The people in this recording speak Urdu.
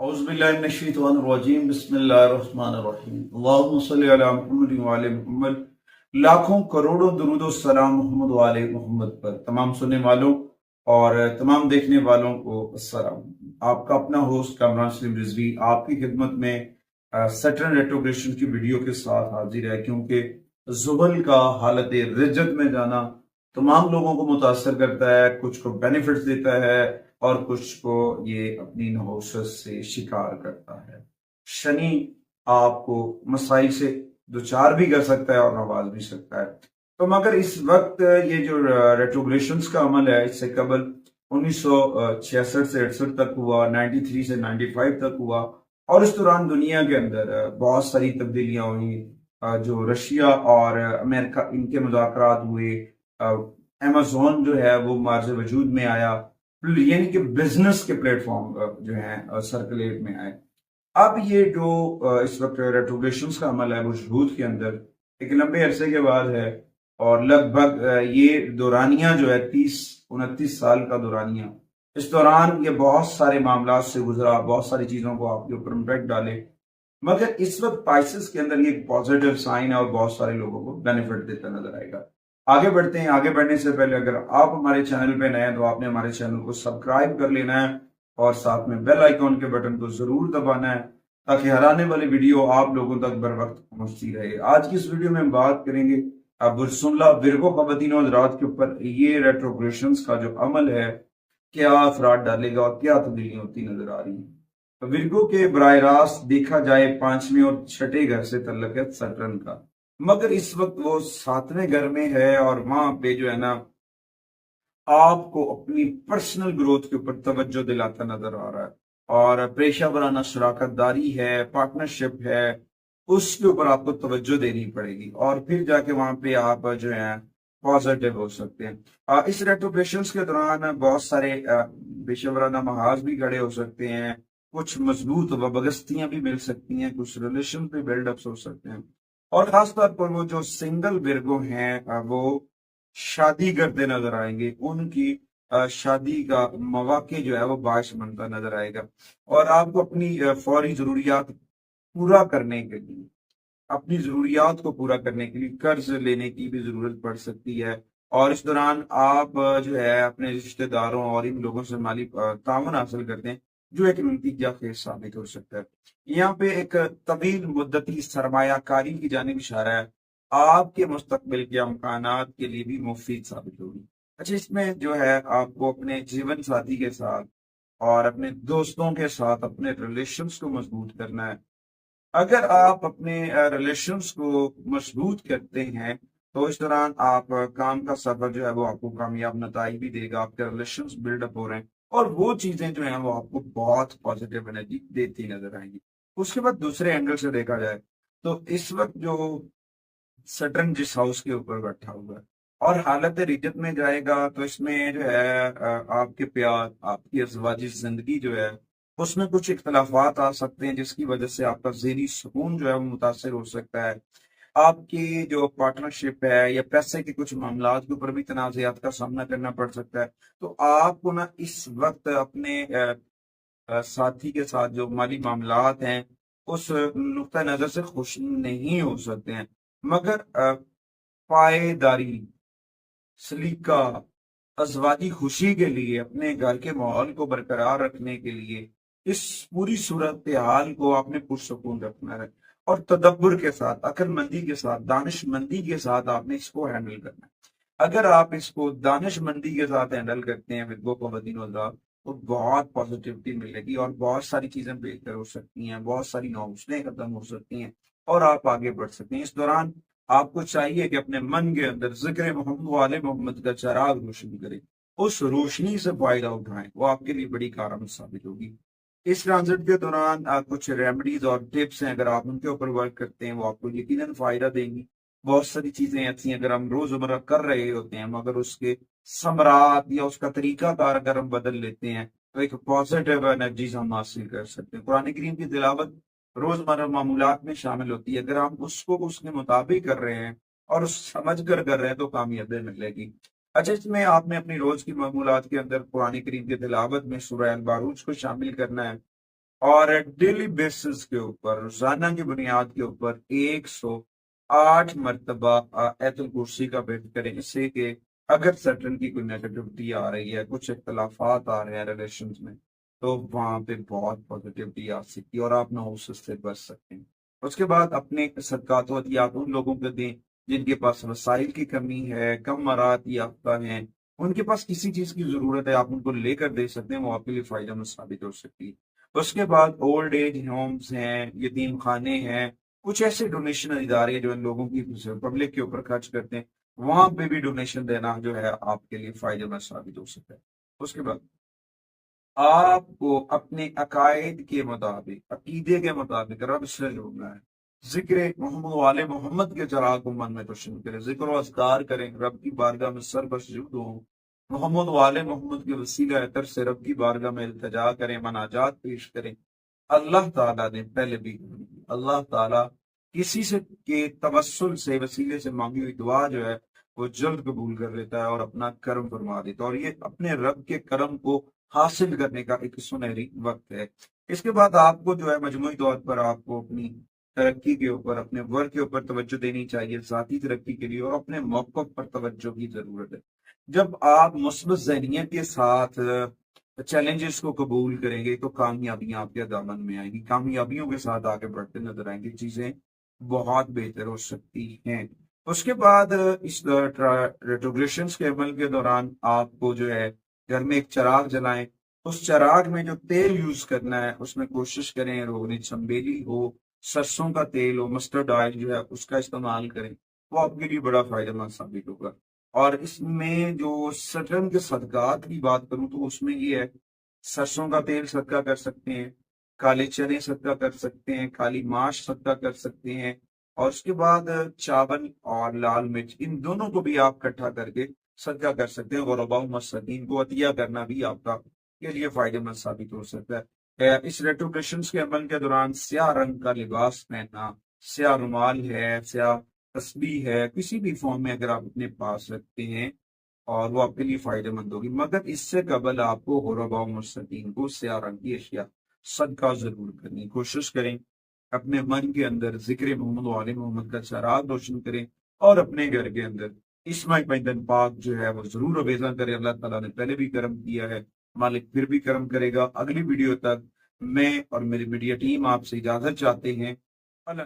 اعوذ باللہ من الشیطان الرجیم بسم اللہ الرحمن الرحیم اللہم صلی علی محمد وعلی محمد۔ لاکھوں کروڑوں درود و سلام محمد وعلی محمد پر تمام سننے والوں اور تمام دیکھنے والوں کو السلام۔ آپ کا اپنا ہوسٹ کامران سلیم رضوی آپ کی خدمت میں سیٹرن ریٹروگریشن کی ویڈیو کے ساتھ حاضر ہے، کیونکہ زحل کا حالت رجت میں جانا تمام لوگوں کو متاثر کرتا ہے، کچھ کو بینیفٹس دیتا ہے اور کچھ کو یہ اپنی نحوست سے شکار کرتا ہے۔ شنی آپ کو مسائل سے دوچار بھی کر سکتا ہے اور نواز بھی سکتا ہے۔ تو مگر اس وقت یہ جو ریٹروگریشنز کا عمل ہے، اس سے قبل 1966 سے 68 تک ہوا، 93 سے 95 تک ہوا، اور اس دوران دنیا کے اندر بہت ساری تبدیلیاں ہوئی۔ جو رشیا اور امریکہ ان کے مذاکرات ہوئے، ایمیزون جو ہے وہ مارز وجود میں آیا، یعنی کہ بزنس کے پلیٹ فارم جو ہیں سرکولیٹ میں آئے۔ اب یہ جو اس وقت ریٹروگریشنز کا عمل ہے وہ شہود کے اندر ایک لمبے عرصے کے بعد ہے، اور لگ بھگ یہ دورانیہ جو ہے 30-29 سال کا دورانیہ، اس دوران یہ بہت سارے معاملات سے گزرا، بہت ساری چیزوں کو آپ کے اوپر امپیکٹ ڈالے، مگر اس وقت پائسس کے اندر یہ ایک پازیٹیو سائن ہے اور بہت سارے لوگوں کو بینیفٹ دیتا نظر آئے گا۔ آگے بڑھتے ہیں۔ آگے بڑھنے سے پہلے اگر آپ ہمارے چینل پہ نئے ہیں تو آپ نے ہمارے چینل کو سبسکرائب کر لینا ہے اور ساتھ میں بیل آئیکن کے بٹن کو ضرور دبانا ہے تاکہ ہر آنے والی ویڈیو آپ لوگوں تک بر وقت پہنچتی رہے۔ آج کی اس ویڈیو میں ہم بات کریں گے برسولہ ورگو خواتین و حضرات کے اوپر یہ ریٹروگریشنز کا جو عمل ہے کیا اثرات ڈالے گا اور کیا تبدیلیاں ہوتی نظر آ رہی ہیں۔ ورگو کے براہ راست دیکھا جائے 5ویں اور 6ٹھے گھر سے تعلق ہے سٹرن کا، مگر اس وقت وہ 7ویں گھر میں ہے، اور وہاں پہ جو ہے نا آپ کو اپنی پرسنل گروتھ کے اوپر توجہ دلاتا نظر آ رہا ہے، اور پیشہ ورانہ شراکت داری ہے، پارٹنرشپ ہے، اس کے اوپر آپ کو توجہ دینی پڑے گی، اور پھر جا کے وہاں پہ آپ جو ہیں پازیٹیو ہو سکتے ہیں۔ اس ریٹروگریشنز کے دوران بہت سارے پیشہ ورانہ محاذ بھی کھڑے ہو سکتے ہیں، کچھ مضبوط وابستیاں بھی مل سکتی ہیں، کچھ ریلیشن پہ بلڈ اپس ہو سکتے ہیں، اور خاص طور پر وہ جو سنگل ورگو ہیں وہ شادی کرتے نظر آئیں گے، ان کی شادی کا مواقع جو ہے وہ باعث بنتا نظر آئے گا، اور آپ کو اپنی فوری ضروریات پورا کرنے کے لیے، اپنی ضروریات کو پورا کرنے کے لیے قرض لینے کی بھی ضرورت پڑ سکتی ہے، اور اس دوران آپ جو ہے اپنے رشتہ داروں اور ان لوگوں سے مالی تعاون حاصل کرتے ہیں جو ایک نتیجہ خیز ثابت ہو سکتا ہے۔ یہاں پہ ایک طویل مدتی سرمایہ کاری کی جانب اشارہ ہے، آپ کے مستقبل کے امکانات کے لیے بھی مفید ثابت ہوگی۔ اچھا، اس میں جو ہے آپ کو اپنے جیون ساتھی کے ساتھ اور اپنے دوستوں کے ساتھ اپنے ریلیشنز کو مضبوط کرنا ہے۔ اگر آپ اپنے ریلیشنز کو مضبوط کرتے ہیں تو اس دوران آپ کام کا سفر جو ہے وہ آپ کو کامیاب نتائج بھی دے گا، آپ کے ریلیشنز بلڈ اپ ہو رہے ہیں، اور وہ چیزیں جو ہیں وہ آپ کو بہت پازیٹیو انرجی دیتی نظر آئیں گی۔ اس کے بعد دوسرے اینگل سے دیکھا جائے تو اس وقت جو سٹرن جس ہاؤس کے اوپر بیٹھا ہوا ہے اور حالت رجت میں جائے گا تو اس میں جو ہے آپ کے پیار، آپ کی ازدواجی زندگی جو ہے اس میں کچھ اختلافات آ سکتے ہیں، جس کی وجہ سے آپ کا ذہنی سکون جو ہے وہ متاثر ہو سکتا ہے۔ آپ کی جو پارٹنرشپ ہے یا پیسے کے کچھ معاملات کے اوپر بھی تنازعات کا سامنا کرنا پڑ سکتا ہے۔ تو آپ کو نا اس وقت اپنے ساتھی کے ساتھ جو مالی معاملات ہیں اس نقطہ نظر سے خوش نہیں ہو سکتے ہیں، مگر پائیداری، سلیقہ، ازواجی خوشی کے لیے، اپنے گھر کے ماحول کو برقرار رکھنے کے لیے اس پوری صورتحال کو آپ نے پرسکون رکھنا ہے، اور تدبر کے ساتھ، عقل مندی کے ساتھ، دانش مندی کے ساتھ آپ نے اس کو ہینڈل کرنا ہے۔ اگر آپ اس کو دانش مندی کے ساتھ ہینڈل کرتے ہیں ورگو خواتین حضرات، تو بہت پازیٹیوٹی ملے گی اور بہت ساری چیزیں بہتر ہو سکتی ہیں، بہت ساری نوسطیں ختم ہو سکتی ہیں اور آپ آگے بڑھ سکتے ہیں۔ اس دوران آپ کو چاہیے کہ اپنے من کے اندر ذکر محمد والے محمد کا چراغ روشن کریں، اس روشنی سے فائدہ اٹھائیں، وہ آپ کے لیے بڑی کارآمد ثابت ہوگی۔ اس ٹرانزٹ کے دوران کچھ ریمیڈیز اور ٹپس ہیں، اگر آپ ان کے اوپر ورک کرتے ہیں وہ آپ کو یقیناً فائدہ دیں گی۔ بہت ساری چیزیں ایسی ہیں اگر ہم روزمرہ کر رہے ہوتے ہیں مگر اس کے ثمرات یا اس کا طریقہ کار اگر ہم بدل لیتے ہیں تو ایک پازیٹیو انرجیز ہم حاصل کر سکتے ہیں۔ قرآن کریم کی تلاوت روزمرہ معمولات میں شامل ہوتی ہے، اگر ہم اس کو اس کے مطابق کر رہے ہیں اور اس سمجھ کر رہے ہیں تو کامیابی ملے گی۔ اچھا، اس میں آپ نے اپنی روز کی معمولات کے اندر قرآن کریم کی تلاوت میں سورہ الباروج کو شامل کرنا ہے، اور ڈیلی بیسس کے اوپر روزانہ کی بنیاد کے اوپر 108 مرتبہ آیت الکرسی کا بیت کریں، اس سے کہ اگر سٹن کی کوئی نیگیٹیوٹی آ رہی ہے، کچھ اختلافات آ رہے ہیں ریلیشنز میں، تو وہاں پہ بہت پازیٹیوٹی آ سکتی ہے اور آپ نحوست سے بچ سکتے ہیں۔ اس کے بعد اپنے صدقات و عطیات ان لوگوں کو دیں جن کے پاس وسائل کی کمی ہے، کم مراعات یافتہ ہیں، ان کے پاس کسی چیز کی ضرورت ہے، آپ ان کو لے کر دے سکتے ہیں، وہ آپ کے لیے فائدہ مند ثابت ہو سکتی ہے۔ اس کے بعد اولڈ ایج ہومز ہیں، یتیم خانے ہیں، کچھ ایسے ڈونیشن ادارے جو ان لوگوں کی پبلک کے اوپر خرچ کرتے ہیں، وہاں پہ بھی ڈونیشن دینا جو ہے آپ کے لیے فائدہ مند ثابت ہو سکتا ہے۔ اس کے بعد آپ کو اپنے عقائد کے مطابق، عقیدے کے مطابق رب سے جڑنا ہے۔ ذکر محمد والے محمد کے چراغ کو من میں روشن کریں، ذکر و اذکار کریں، رب کی بارگاہ میں سر بسجود ہوں، محمد والے محمد کے وسیلہ اثر سے رب کی بارگاہ میں التجا کریں، مناجات پیش کریں۔ اللہ تعالیٰ نے پہلے بھی اللہ تعالیٰ کسی سے کے توسل سے، وسیلے سے مانگی ہوئی دعا جو ہے وہ جلد قبول کر لیتا ہے اور اپنا کرم فرما دیتا ہے، اور یہ اپنے رب کے کرم کو حاصل کرنے کا ایک سنہری وقت ہے۔ اس کے بعد آپ کو جو ہے مجموعی طور پر آپ کو اپنی ترقی کے اوپر، اپنے ورک کے اوپر توجہ دینی چاہیے، ذاتی ترقی کے لیے، اور اپنے موقف پر توجہ کی ضرورت ہے۔ جب آپ مثبت ذہنیت کے ساتھ چیلنجز کو قبول کریں گے تو کامیابیاں آپ کے دامن میں آئیں گی، کامیابیوں کے ساتھ آگے بڑھتے نظر آئیں گی، چیزیں بہت بہتر ہو سکتی ہیں۔ اس کے بعد اس ریٹروگریشنز کے عمل کے دوران آپ کو جو ہے گھر میں ایک چراغ جلائیں، اس چراغ میں جو تیل یوز کرنا ہے اس میں کوشش کریں روغن چنبیلی ہو، سرسوں کا تیل ہو، مسٹرڈ آئل جو ہے اس کا استعمال کریں، وہ آپ کے لیے بڑا فائدہ مند ثابت ہوگا۔ اور اس میں جو سٹن کے صدقات کی بات کروں تو اس میں یہ ہے، سرسوں کا تیل صدقہ کر سکتے ہیں، کالے چنے صدقہ کر سکتے ہیں، کالی ماش صدقہ کر سکتے ہیں، اور اس کے بعد چاول اور لال مرچ، ان دونوں کو بھی آپ اکٹھا کر کے صدقہ کر سکتے ہیں، غرباء مساکین کو عطیہ کرنا بھی آپ کا کے لیے فائدہ مند ثابت ہو سکتا ہے۔ اس ریٹروگریشنز کے عمل کے دوران سیاہ رنگ کا لباس پہننا، سیاہ رومال ہے، سیاہ تسبیح ہے، کسی بھی فارم میں اگر آپ اپنے پاس رکھتے ہیں اور وہ آپ کے لیے فائدہ مند ہوگی، مگر اس سے قبل آپ کو غرباء مساکین کو سیاہ رنگ کی اشیاء صدقہ ضرور کرنی کوشش کریں۔ اپنے من کے اندر ذکر محمد والے محمد کا چراغ روشن کریں، اور اپنے گھر کے اندر اسماعیل پیندن پاک جو ہے وہ ضرور عبیزہ کریں۔ اللہ تعالیٰ نے پہلے بھی کرم کیا ہے، مالک پھر بھی کرم کرے گا۔ اگلی ویڈیو تک میں اور میری میڈیا ٹیم آپ سے اجازت چاہتے ہیں۔ اللہ